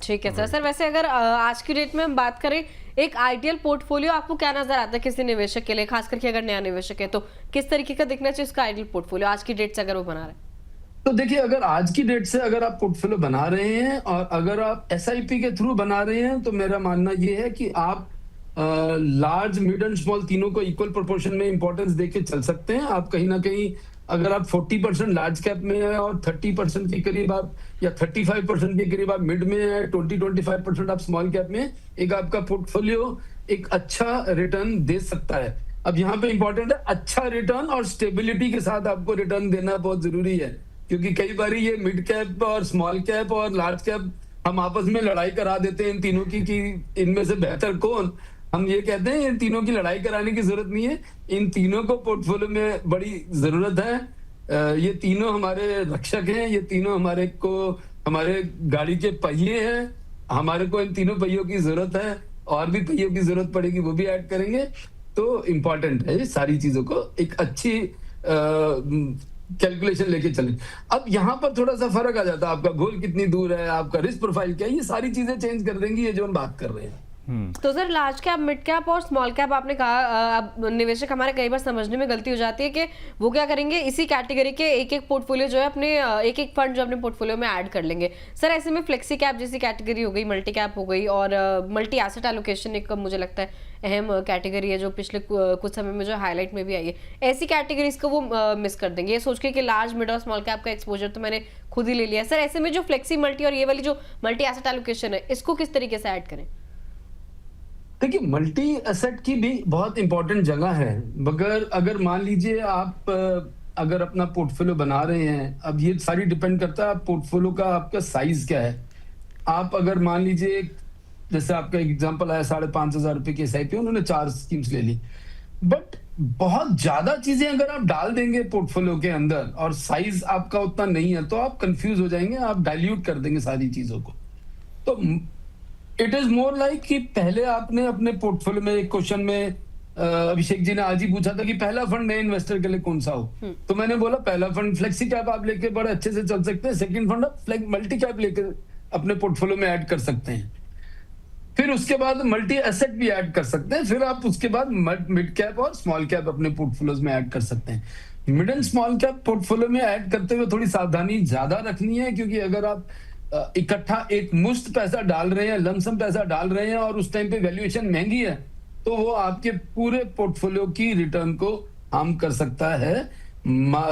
ठीक है सर। वैसे अगर आज की डेट में हम बात करें, एक आइडियल पोर्टफोलियो आपको क्या नजर आता है किसी निवेशक के लिए, खास करके अगर नया निवेशक है तो किस तरीके का दिखना चाहिए उसका आइडियल पोर्टफोलियो आज की डेट से अगर वो बना रहे हैं? तो देखिए, अगर आज की डेट से अगर आप पोर्टफोलियो बना रहे हैं और अगर आप एसआईपी के थ्रू बना रहे हैं, तो मेरा मानना ये है कि आप लार्ज, मिड एंड स्मॉल तीनों को इक्वल प्रोपोर्शन में इंपॉर्टेंस देके चल सकते हैं। आप कहीं ना कहीं अगर आप 40% लार्ज कैप में है और 30% के करीब आप या 35% के करीब आप मिड में है, 20-25% आप स्मॉल कैप में, एक आपका पोर्टफोलियो एक अच्छा रिटर्न दे सकता है। अब यहाँ पे इंपॉर्टेंट है अच्छा रिटर्न और स्टेबिलिटी के साथ आपको रिटर्न देना बहुत जरूरी है, क्योंकि कई बार ये मिड कैप और स्मॉल कैप और लार्ज कैप हम आपस में लड़ाई करा देते हैं इन तीनों की कि इनमें से बेहतर कौन। हम ये कहते हैं इन तीनों की लड़ाई कराने की जरूरत नहीं है, इन तीनों को पोर्टफोलियो में बड़ी जरूरत है। ये तीनों हमारे रक्षक हैं, ये तीनों हमारे गाड़ी के पहिए हैं। हमारे को इन तीनों पहियों की जरूरत है, और भी पहियों की जरूरत पड़ेगी वो भी ऐड करेंगे। तो इंपॉर्टेंट है ये सारी चीजों को एक अच्छी कैलकुलेशन लेके चलें। अब यहाँ पर थोड़ा सा फर्क आ जाता है, आपका गोल कितनी दूर है, आपका रिस्क प्रोफाइल क्या है, ये सारी चीजें चेंज कर देंगी ये जो हम बात कर रहे हैं। तो sir large cap, mid cap और स्मॉल कैप आपने कहा, अब निवेशक हमारे कई बार समझने में गलती हो जाती है कि वो क्या करेंगे, इसी कैटेगरी के एक एक पोर्टफोलियो जो है अपने एक एक फंड जो अपने पोर्टफोलियो में ऐड कर लेंगे। सर ऐसे में फ्लेक्सी कैप जैसी कैटेगरी हो गई, मल्टी कैप हो गई और मल्टी एसेट एलोकेशन एक मुझे लगता है अहम कैटेगरी है जो पिछले कुछ समय में जो हाईलाइट में भी आई है, ऐसी कैटेगरीज को वो मिस कर देंगे ये सोच के कि लार्ज, मिड और स्मॉल कैप का एक्सपोजर तो मैंने खुद ही ले लिया। सर ऐसे में जो फ्लेक्सी, मल्टी और ये वाली जो मल्टी एसेट एलोकेशन है इसको किस तरीके से ऐड करें? देखिए, मल्टी एसेट की भी बहुत इंपॉर्टेंट जगह है, मगर अगर मान लीजिए आप अगर अपना पोर्टफोलियो बना रहे हैं, अब ये सारी डिपेंड करता है आप पोर्टफोलियो का आपका साइज क्या है। आप अगर मान लीजिए जैसे आपका एग्जांपल आया 5,500 रुपए की एसआईपी, उन्होंने 4 स्कीम्स ले ली, बट बहुत ज्यादा चीजें अगर आप डाल देंगे पोर्टफोलियो के अंदर और साइज आपका उतना नहीं है तो आप कंफ्यूज हो जाएंगे, आप डाइल्यूट कर देंगे सारी चीजों को। तो इट इज मोर लाइक कि पहले आपने अपने पोर्टफोलियो में, एक क्वेश्चन में अभिषेक जी ने आज ही पूछा था कि पहला फंड नए इन्वेस्टर के लिए कौन सा हो, तो मैंने बोला पहला फंड फ्लेक्सी कैप आप लेके बड़े अच्छे से चल सकते हैं, सेकंड फंड आप मल्टी कैप लेकर अपने पोर्टफोलियो में ऐड कर सकते हैं, फिर उसके बाद मल्टी एसेट भी ऐड कर सकते हैं, फिर आप उसके बाद मिड कैप और स्मॉल कैप अपने पोर्टफोलियोज में ऐड कर सकते हैं। Mid and small cap portfolio में ऐड करते हुए थोड़ी सावधानी ज्यादा रखनी है, क्योंकि अगर आप इकट्ठा एक मुश्त पैसा डाल रहे हैं, लमसम पैसा डाल रहे हैं और उस टाइम पे वैल्यूएशन महंगी है, तो वो आपके पूरे पोर्टफोलियो की रिटर्न को हार्म कर सकता है।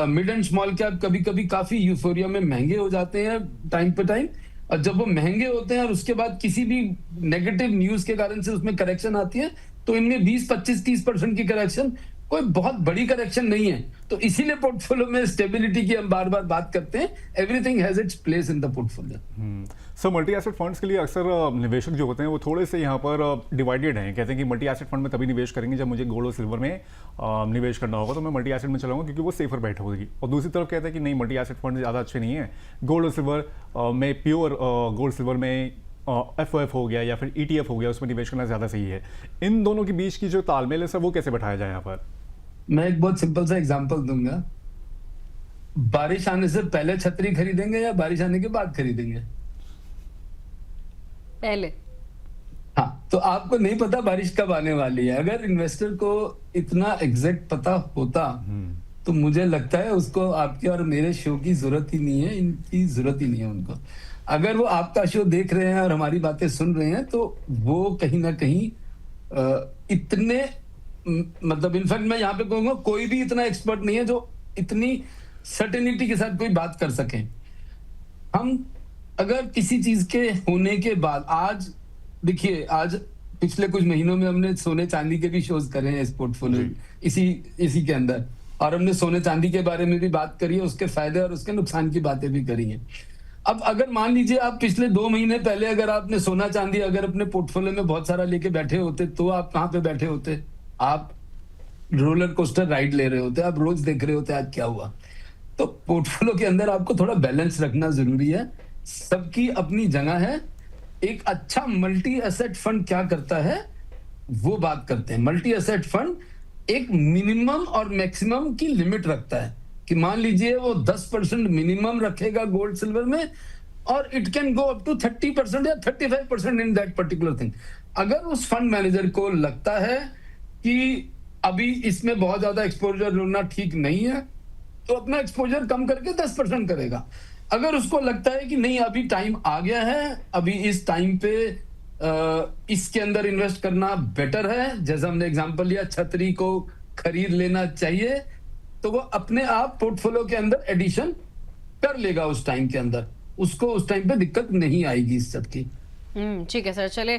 मिड एंड स्मॉल कैप कभी कभी काफी यूफोरिया में महंगे हो जाते हैं टाइम पे टाइम, और जब वो महंगे होते हैं और उसके बाद किसी भी नेगेटिव न्यूज के कारण से उसमें करेक्शन आती है, तो इनमें 20, 25, 30% की करेक्शन कोई बहुत बड़ी करेक्शन नहीं है। तो इसीलिए पोर्टफोलियो में स्टेबिलिटी की हम बार बार बात करते हैं, everything has its place in the portfolio. Sir multi asset funds के लिए अक्सर निवेशक जो होते हैं वो थोड़े से यहाँ पर डिवाइडेड हैं, कहते हैं कि मल्टी एसेट फंड में तभी निवेश करेंगे जब मुझे गोल्ड और सिल्वर में निवेश करना होगा, तो मैं मल्टी एसेट में चलाऊंगा क्योंकि वो सेफर बैठ होगी। और दूसरी तरफ कहते हैं कि नहीं, मल्टी एसेट फंड ज़्यादा अच्छे नहीं है, गोल्ड और सिल्वर में प्योर गोल्ड सिल्वर में एफ हो गया या फिर ETF हो गया, उसमें निवेश करना ज़्यादा सही है। इन दोनों के बीच की जो तालमेल है सर वो कैसे बैठाया जाए यहाँ पर? मैं एक बहुत सिंपल सा एग्जांपल दूंगा, बारिश आने से पहले छतरी खरीदेंगे या बारिश आने के बाद खरीदेंगे? पहले। हाँ, तो आपको नहीं पता बारिश कब आने वाली है। अगर इन्वेस्टर को इतना एग्जैक्ट पता होता तो मुझे लगता है उसको आपके और मेरे शो की जरूरत ही नहीं है, इनकी जरूरत ही नहीं है उनको। अगर वो आपका शो देख रहे हैं और हमारी बातें सुन रहे हैं, तो वो कहीं ना कहीं इतने मतलब इनफैक्ट मैं यहाँ पे कहूंगा कोई भी इतना एक्सपर्ट नहीं है जो इतनी सर्टेनिटी के साथ कोई बात कर सके। हम अगर किसी चीज के होने के बाद, आज देखिए, आज पिछले कुछ महीनों में हमने सोने चांदी के भी शोज करे हैं इस पोर्टफोलियो इसी के अंदर, और हमने सोने चांदी के बारे में भी बात करी है, उसके फायदे और उसके नुकसान की बातें भी करी हैं। अब अगर मान लीजिए आप पिछले 2 महीने पहले अगर आपने सोना चांदी अगर अपने पोर्टफोलियो में बहुत सारा लेके बैठे होते, तो आप कहाँ पे बैठे होते? आप रोलर कोस्टर राइड ले रहे होते, आप रोज देख रहे होते आज क्या हुआ। तो पोर्टफोलियो के अंदर आपको थोड़ा बैलेंस रखना जरूरी है, सबकी अपनी जगह है। एक अच्छा मल्टी एसेट फंड क्या करता है वो बात करते हैं। मल्टी एसेट फंड एक मिनिमम और मैक्सिमम की लिमिट रखता है कि मान लीजिए वो 10% मिनिमम रखेगा गोल्ड सिल्वर में और it can go up to 30% या 35% इन दैट पर्टिकुलर थिंग। अगर उस फंड मैनेजर को लगता है कि अभी इसमें बहुत ज्यादा एक्सपोजर लेना ठीक नहीं है, तो अपना एक्सपोजर कम करके 10% करेगा। अगर उसको लगता है कि नहीं अभी टाइम आ गया है, अभी इस टाइम पे इसके अंदर इन्वेस्ट करना बेटर है, जैसा हमने एग्जांपल लिया छतरी को खरीद लेना चाहिए, तो वो अपने आप पोर्टफोलियो के अंदर एडिशन कर लेगा उस टाइम के अंदर, उसको उस टाइम पे दिक्कत नहीं आएगी इस सब की। ठीक है सर, चले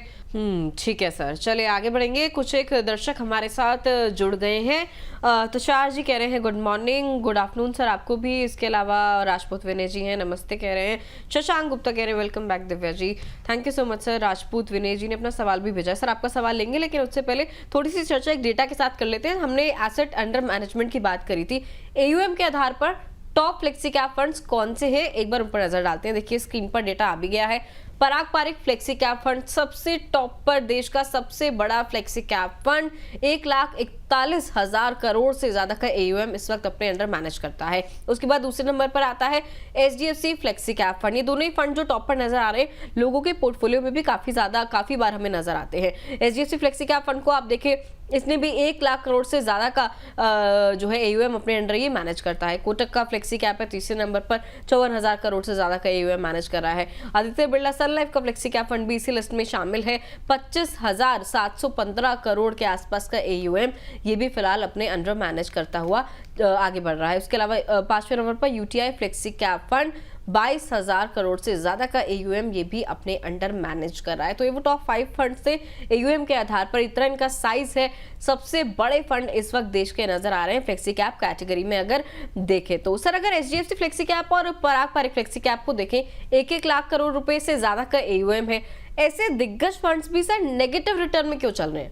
ठीक है सर, चले आगे बढ़ेंगे। कुछ एक दर्शक हमारे साथ जुड़ गए हैं। तुषार जी कह रहे हैं good morning, good afternoon sir आपको भी। इसके अलावा राजपूत विनय जी हैं, नमस्ते कह रहे हैं। शशांक गुप्ता कह रहे हैं welcome back Divya ji, thank you so much sir. Rajput Vinay ji ने अपना सवाल भी भेजा है। सर आपका सवाल लेंगे, लेकिन उससे पहले थोड़ी सी चर्चा एक डेटा के साथ कर लेते हैं। हमने एसेट अंडर मैनेजमेंट की बात करी थी, AUM के आधार पर टॉप फ्लेक्सी कैप फंड्स कौन से हैं, एक बार उन पर नजर डालते हैं। देखिए स्क्रीन पर डेटा आ भी गया है। पराग पारिक फ्लेक्सी कैप फंड सबसे टॉप पर, देश का सबसे बड़ा फ्लेक्सी कैप फंड 1,41,000 करोड़ से ज्यादा का AUM इस वक्त अपने अंडर मैनेज करता है। उसके बाद दूसरे नंबर पर आता है HDFC फ्लेक्सी कैप फंड। ये दोनों ही फंड जो टॉप पर नजर आ रहे हैं, लोगों के पोर्टफोलियो में भी काफी बार हमें नजर आते हैं। HDFC फ्लेक्सी कैप फंड को आप देखें, इसने भी 1 लाख करोड़ से ज्यादा का जो है AUM अपने अंडर ये मैनेज करता है। कोटक का फ्लेक्सी कैप है तीसरे नंबर पर, 54,000 करोड़ से ज्यादा का AUM मैनेज कर रहा है। आदित्य बिरला सन लाइफ का फ्लेक्सी कैप फंड भी इसी लिस्ट में शामिल है, 25,715 करोड़ के आसपास का AUM ये भी फिलहाल अपने अंडर मैनेज करता हुआ आगे बढ़ रहा है। उसके अलावा 5वें नंबर पर UTI flexi cap fund 22,000 crore से ज्यादा का AUM ये भी अपने अंडर मैनेज कर रहा है। तो ये वो टॉप 5 फंड से AUM के आधार पर इतना इनका साइज है, सबसे बड़े फंड इस वक्त देश के नजर आ रहे हैं फ्लेक्सी कैप कैटेगरी में अगर देखें तो। सर अगर HDFC फ्लेक्सी कैप और पराग पारिक फ्लेक्सी कैप को देखें, 1-1 लाख करोड़ रुपए से ज्यादा का AUM है, ऐसे दिग्गज फंड्स भी सर नेगेटिव रिटर्न में क्यों चल रहे हैं?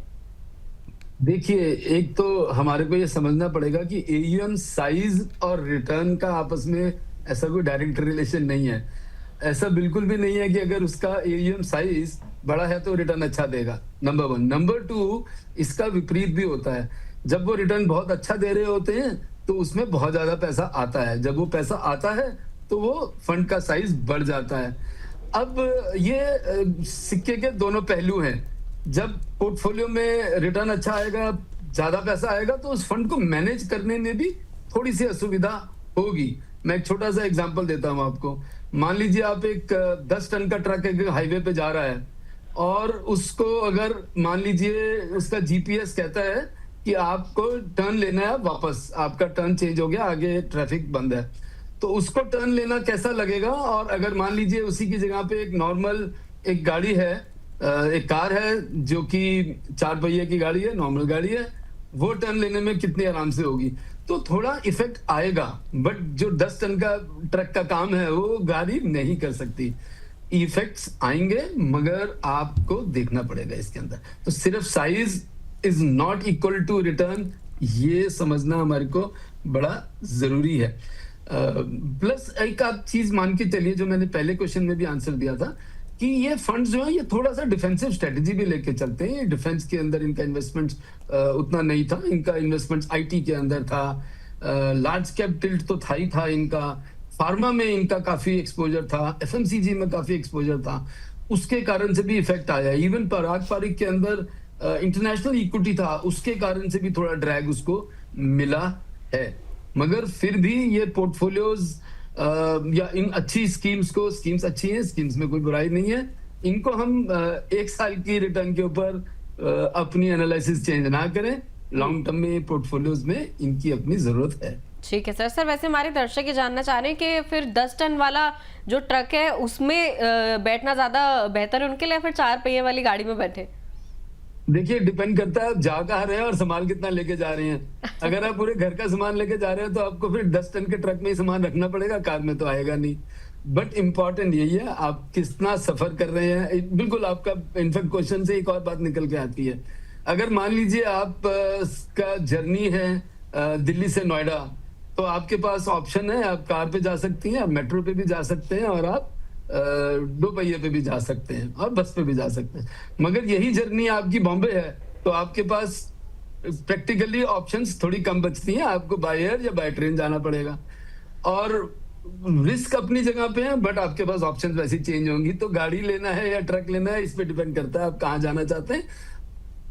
देखिए, एक तो हमारे को ये समझना पड़ेगा कि AUM साइज और रिटर्न का आपस में ऐसा कोई डायरेक्ट रिलेशन नहीं है। ऐसा बिल्कुल भी नहीं है कि अगर उसका AUM साइज बड़ा है तो रिटर्न अच्छा देगा, नंबर 1। नंबर 2, इसका विपरीत भी होता है। जब वो रिटर्न बहुत अच्छा दे रहे होते हैं तो उसमें बहुत ज्यादा पैसा आता है, जब वो पैसा आता है तो वो फंड का साइज बढ़ जाता है। अब ये सिक्के के दोनों पहलू हैं। जब पोर्टफोलियो में रिटर्न अच्छा आएगा, ज्यादा पैसा आएगा, तो उस फंड को मैनेज करने में भी थोड़ी सी असुविधा होगी। मैं एक छोटा सा एग्जांपल देता हूं आपको। मान लीजिए आप एक 10 टन का ट्रक एक हाईवे पे जा रहा है और उसको अगर मान लीजिए उसका GPS कहता है कि आपको टर्न लेना है वापस, आपका टर्न चेंज हो गया, आगे ट्रैफिक बंद है, तो उसको टर्न लेना कैसा लगेगा। और अगर मान लीजिए उसी की जगह पे एक नॉर्मल एक गाड़ी है, एक कार है जो कि 4 पहिए की गाड़ी है, नॉर्मल गाड़ी है, वो टर्न लेने में कितनी आराम से होगी, तो थोड़ा इफेक्ट आएगा। बट जो 10 टन का ट्रक का काम है वो गाड़ी नहीं कर सकती। इफेक्ट्स आएंगे मगर आपको देखना पड़ेगा इसके अंदर। तो सिर्फ size is not equal to return, ये समझना हमारे को बड़ा जरूरी है। प्लस एक आप चीज मान के चलिए, जो मैंने पहले क्वेश्चन में भी आंसर दिया था, कि ये फंड्स जो है ये थोड़ा सा डिफेंसिव स्ट्रेटेजी भी लेके चलते हैं। डिफेंस के अंदर इनका इन्वेस्टमेंट्स उतना नहीं था, इनका इन्वेस्टमेंट्स IT के अंदर था, लार्ज कैप टिल्ट तो था ही था इनका, फार्मा में इनका काफी एक्सपोजर था, FMCG में काफी एक्सपोजर था, उसके कारण से भी इफेक्ट आया। इवन पराग पारिक के अंदर इंटरनेशनल इक्विटी था, उसके कारण से भी थोड़ा ड्रैग उसको मिला है। मगर फिर भी ये पोर्टफोलियोज या इन अच्छी स्कीम्स को, स्कीम्स अच्छी हैं, स्कीम्स में कोई बुराई नहीं है, इनको हम 1 साल की रिटर्न के ऊपर अपनी एनालिसिस चेंज ना करें। लॉन्ग टर्म में पोर्टफोलियोज में इनकी अपनी जरूरत है। ठीक है सर। सर वैसे हमारे दर्शक ये जानना चाह रहे हैं कि फिर 10 टन वाला जो ट्रक है उसमें बैठना ज्यादा बेहतर है उनके लिए, फिर 4 पहिए वाली गाड़ी में बैठे? देखिए, डिपेंड करता है आप जा कहाँ रहे हैं और सामान कितना लेके जा रहे हैं। अगर आप पूरे घर का सामान लेके जा रहे हैं तो आपको फिर 10 टन के ट्रक में ही सामान रखना पड़ेगा, कार में तो आएगा नहीं। बट इम्पोर्टेंट यही है आप कितना सफर कर रहे हैं। बिल्कुल, आपका इनफैक्ट क्वेश्चन से एक और बात निकल के आती है। अगर मान लीजिए आप का जर्नी है दिल्ली से नोएडा, तो आपके पास ऑप्शन है, आप कार पे जा सकती हैं, आप मेट्रो पे भी जा सकते हैं, और आप 2 पहिए पे भी जा सकते हैं, और बस पे भी जा सकते हैं। मगर यही जर्नी आपकी बॉम्बे है तो आपके पास प्रैक्टिकली ऑप्शंस थोड़ी कम बचती हैं, आपको बाय एयर या बाय ट्रेन जाना पड़ेगा। और रिस्क अपनी जगह पे है, बट आपके पास ऑप्शन वैसे चेंज होंगी। तो गाड़ी लेना है या ट्रक लेना है, इस पे डिपेंड करता है आप कहाँ जाना चाहते हैं।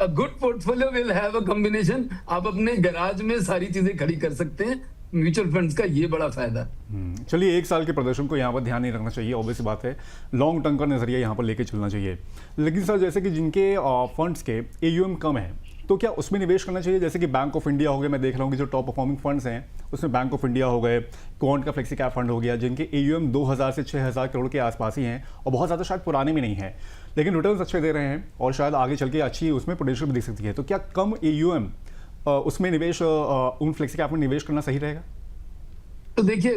A good portfolio will have a combination. आप अपने गैराज में सारी चीजें खड़ी कर सकते हैं। म्यूचुअल फंड्स का ये बड़ा फायदा है। चलिए, एक साल के प्रदर्शन को यहाँ पर ध्यान नहीं रखना चाहिए, ऑब्वियस बात है, लॉन्ग टर्म का नजरिया यहाँ पर लेके चलना चाहिए। लेकिन सर, जैसे कि जिनके फंड्स के AUM कम है, तो क्या उसमें निवेश करना चाहिए? जैसे कि बैंक ऑफ इंडिया हो गया, मैं देख रहा हूँ कि जो टॉप परफॉर्मिंग फंड्स हैं उसमें बैंक ऑफ इंडिया हो गए, क्वांट का फ्लेक्सी कैप फंड हो गया, जिनके AUM 2000 से 6000 करोड़ के आसपास ही हैं और बहुत ज़्यादा शायद पुराने भी नहीं हैं, लेकिन रिटर्न्स अच्छे दे रहे हैं और शायद आगे चल के अच्छी उसमें पोटेंशियल भी दिख सकती है। तो क्या कम AUM उसमें निवेश, उन फ्लेक्सी कैप में निवेश करना सही रहेगा? तो देखिए,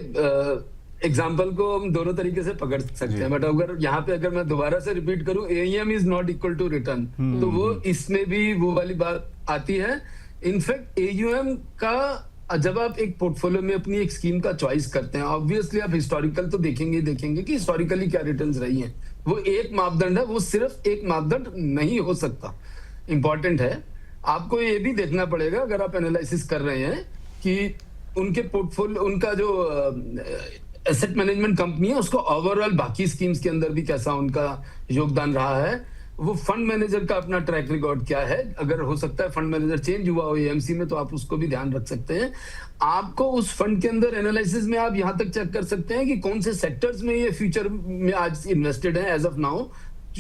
एग्जाम्पल को हम दोनों तरीके से पकड़ सकते हैं, बट अगर यहाँ पे अगर मैं दोबारा से रिपीट करूं, AUM is not equal to return, तो वो इसमें भी वो वाली बात आती है। इनफैक्ट AUM का जब आप एक पोर्टफोलियो में अपनी एक स्कीम का चॉइस करते हैं, ऑब्वियसली आप हिस्टोरिकल तो देखेंगे कि हिस्टोरिकली क्या रिटर्न्स रही हैं। वो एक मापदंड है, वो सिर्फ एक मापदंड नहीं हो सकता, इंपॉर्टेंट है। आपको ये भी देखना पड़ेगा अगर आप एनालिसिस कर रहे हैं कि उनके पोर्टफोलियो, उनका जो एसेट मैनेजमेंट कंपनी है, उसको ओवरऑल बाकी स्कीम्स के अंदर भी कैसा उनका योगदान रहा है, वो फंड मैनेजर का अपना ट्रैक रिकॉर्ड क्या है। अगर हो सकता है फंड मैनेजर चेंज हुआ हो AMC में, तो आप उसको भी ध्यान रख सकते हैं। आपको उस फंड के अंदर एनालिसिस में आप यहां तक चेक कर सकते हैं कि कौन से सेक्टर्स में ये फ्यूचर में आज इन्वेस्टेड है एज ऑफ नाउ,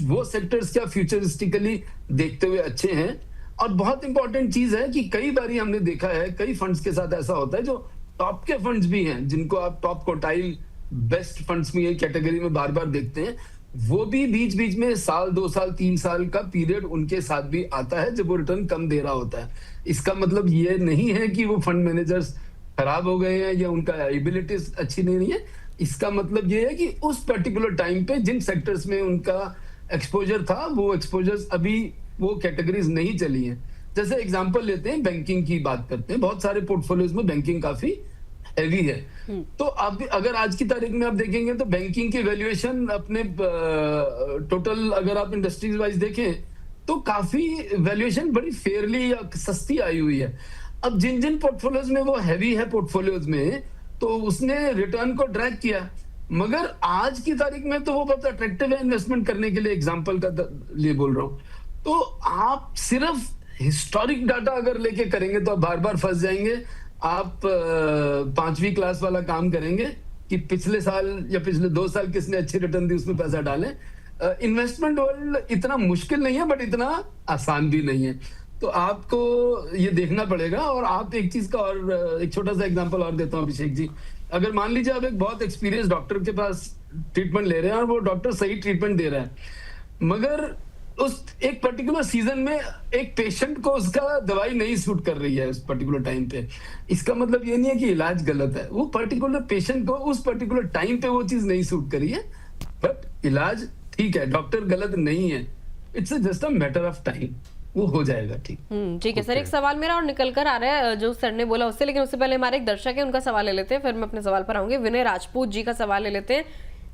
वो सेक्टर्स क्या फ्यूचरिस्टिकली देखते हुए अच्छे हैं। और बहुत इंपॉर्टेंट चीज है कि कई बारी हमने देखा है, कई फंड्स के साथ ऐसा होता है, जो टॉप के फंड्स भी हैं, जिनको आप टॉप क्वार्टाइल बेस्ट फंड्स में ये कैटेगरी में बार बार देखते हैं, वो भी बीच बीच में साल 2 साल 3 साल का पीरियड उनके साथ भी आता है जब वो रिटर्न कम दे रहा होता है। इसका मतलब ये नहीं है कि वो फंड मैनेजर्स खराब हो गए हैं या उनका एबिलिटीज अच्छी नहीं है। इसका मतलब ये है कि उस पर्टिकुलर टाइम पे जिन सेक्टर्स में उनका एक्सपोजर था, वो एक्सपोजर्स अभी वो कैटेगरीज नहीं चली हैं। जैसे एग्जांपल लेते हैं, बैंकिंग की बात करते हैं, बहुत सारे पोर्टफोलियोज में बैंकिंग काफी हैवी है। तो अब अगर आज की तारीख में आप देखेंगे तो बैंकिंग की वैल्यूएशन अपने टोटल, अगर आप इंडस्ट्रीज वाइज देखें, तो काफी वैल्यूएशन बड़ी फेयरली या सस्ती आई हुई है। अब जिन जिन पोर्टफोलियोज में वो हैवी है पोर्टफोलियोज में, तो उसने रिटर्न को ड्रैग किया, मगर आज की तारीख में तो वो बहुत अट्रैक्टिव है इन्वेस्टमेंट करने के लिए। एग्जाम्पल का लिए बोल रहा हूँ। तो आप सिर्फ हिस्टोरिक डाटा अगर लेके करेंगे तो आप बार बार फंस जाएंगे। आप 5वीं क्लास वाला काम करेंगे कि पिछले साल या पिछले 2 साल किसने अच्छी रिटर्न दी, उसमें पैसा डालें। इन्वेस्टमेंट वर्ल्ड इतना मुश्किल नहीं है, बट इतना आसान भी नहीं है। तो आपको ये देखना पड़ेगा। और आप एक चीज का और एक छोटा सा एग्जांपल और देता हूँ अभिषेक जी। अगर मान लीजिए आप एक बहुत एक्सपीरियंस डॉक्टर के पास ट्रीटमेंट ले रहे हैं और वो डॉक्टर सही ट्रीटमेंट दे रहा है, मगर उस एक पर्टिकुलर सीजन में एक पेशेंट को उसका दवाई नहीं सूट कर रही है उस पर्टिकुलर टाइम पे, इसका मतलब ये नहीं है कि इलाज गलत है। वो पर्टिकुलर पेशेंट को उस पर्टिकुलर टाइम पे वो चीज नहीं सूट करी है, बट इलाज ठीक है, डॉक्टर गलत नहीं है। It's just a matter of time, वो हो जाएगा ठीक। ठीक है सर, एक सवाल मेरा और निकल कर आ रहा है जो सर ने बोला उससे, लेकिन उससे पहले हमारे एक दर्शक है, उनका सवाल ले लेते हैं, फिर मैं अपने सवाल पर आऊंगी। विनय राजपूत जी का सवाल ले लेते हैं।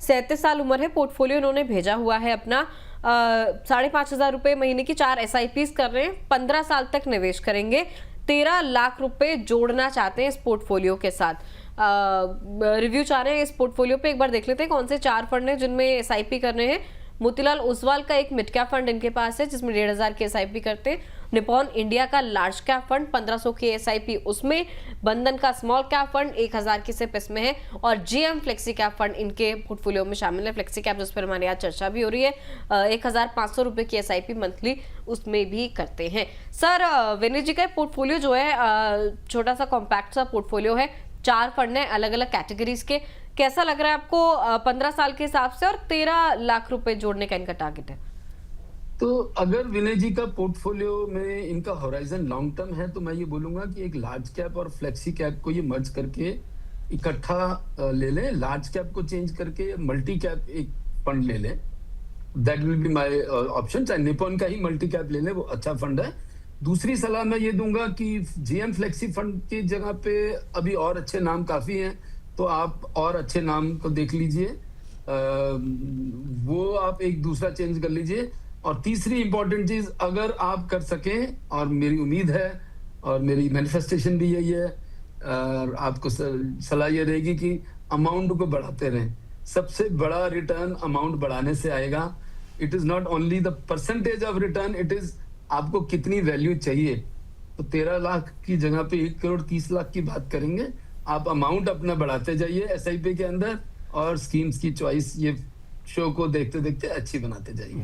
37 साल उम्र है, पोर्टफोलियो उन्होंने भेजा हुआ है अपना 5,500 रुपए महीने की 4 SIPs कर रहे हैं, 15 साल तक निवेश करेंगे, 13 लाख रुपए जोड़ना चाहते हैं इस पोर्टफोलियो के साथ। रिव्यू चाह रहे हैं इस पोर्टफोलियो पे, एक बार देख लेते हैं कौन से 4 फंड हैं जिनमें SIP कर रहे हैं। मोतीलाल ओसवाल का एक मिड कैप फंड इनके पास है जिसमें 1,500 की SIP करते हैं। निपॉन इंडिया का लार्ज कैप फंड 1500 की SIP उसमें, बंधन का स्मॉल कैप फंड 1000 की सिप इसमें है, और GM फ्लेक्सी कैप फंड इनके पोर्टफोलियो में शामिल है। फ्लेक्सी कैप जिस पर हमारे यहाँ चर्चा भी हो रही है, 1,500 रुपए की SIP मंथली उसमें भी करते हैं। सर, विनय जी का पोर्टफोलियो जो है छोटा सा कॉम्पैक्ट सा पोर्टफोलियो है, 4 फंड है अलग अलग कैटेगरीज के। कैसा लग रहा है आपको 15 साल के हिसाब से, और 13 लाख रुपए जोड़ने का इनका टारगेट है? तो अगर विनय जी का पोर्टफोलियो में इनका होराइजन लॉन्ग टर्म है, तो मैं ये बोलूंगा कि एक लार्ज कैप और फ्लेक्सी कैप को ये मर्ज करके इकट्ठा ले लें। लार्ज कैप को चेंज करके मल्टी कैप एक फंड ले लें, that will be my option. चाहे निपॉन का ही मल्टी कैप ले लें, वो अच्छा फंड है। दूसरी सलाह मैं ये दूंगा कि GM फ्लेक्सी फंड की जगह पे अभी और अच्छे नाम काफी हैं, तो आप और अच्छे नाम को देख लीजिए, वो आप एक दूसरा चेंज कर लीजिए। और तीसरी इंपॉर्टेंट चीज, अगर आप कर सकें, और मेरी उम्मीद है और मेरी मैनिफेस्टेशन भी यही है, आपको सलाह ये रहेगी कि अमाउंट को बढ़ाते रहें। सबसे बड़ा रिटर्न अमाउंट बढ़ाने से आएगा। It is not only the percentage of return, it is आपको कितनी वैल्यू चाहिए। तो 13 लाख की जगह पे 1 करोड़ 30 लाख की बात करेंगे। आप अमाउंट अपना बढ़ाते जाइए एसआईपी के अंदर, और स्कीम्स की चॉइस ये शो को देखते देखते अच्छी बनाते जाइए।